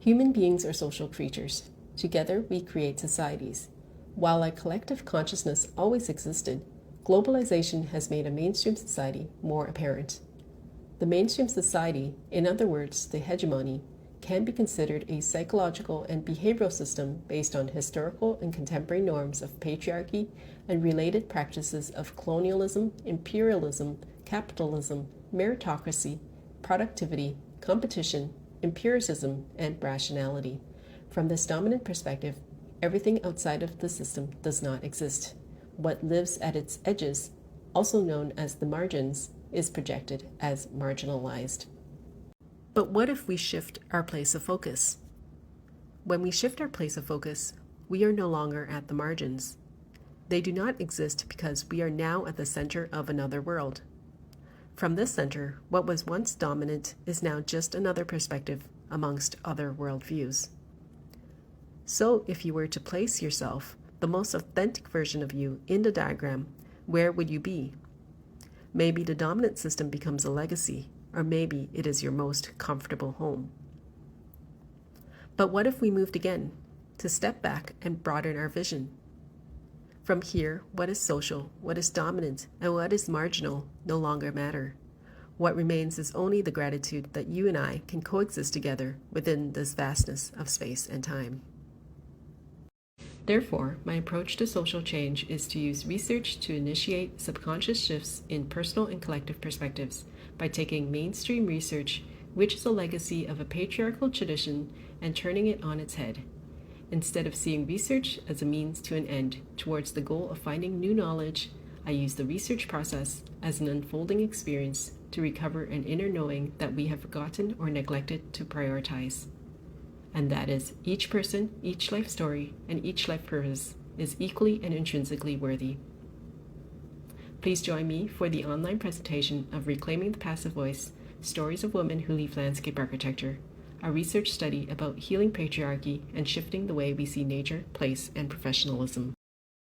Human beings are social creatures. Together, we create societies. While a collective consciousness always existed, globalization has made a mainstream society more apparent. The mainstream society, in other words, the hegemony, can be considered a psychological and behavioral system based on historical and contemporary norms of patriarchy and related practices of colonialism, imperialism, capitalism, meritocracy, productivity, competition, empiricism, and rationality. From this dominant perspective, everything outside of the system does not exist. What lives at its edges, also known as the margins, is projected as marginalized. But what if we shift our place of focus? When we shift our place of focus, we are no longer at the margins. They do not exist because we are now at the center of another world. From this center, what was once dominant is now just another perspective amongst other worldviews. So, if you were to place yourself, the most authentic version of you, in the diagram, where would you be? Maybe the dominant system becomes a legacy, or maybe it is your most comfortable home. But what if we moved again, to step back and broaden our vision? From here, what is social, what is dominant, and what is marginal no longer matter. What remains is only the gratitude that you and I can coexist together within this vastness of space and time. Therefore, my approach to social change is to use research to initiate subconscious shifts in personal and collective perspectives by taking mainstream research, which is a legacy of a patriarchal tradition, and turning it on its head. Instead of seeing research as a means to an end towards the goal of finding new knowledge, I use the research process as an unfolding experience to recover an inner knowing that we have forgotten or neglected to prioritize. And that is, each person, each life story, and each life purpose is equally and intrinsically worthy. Please join me for the online presentation of Reclaiming the Passive Voice, Stories of Women Who Leave Landscape Architecture, a research study about healing patriarchy and shifting the way we see nature, place, and professionalism.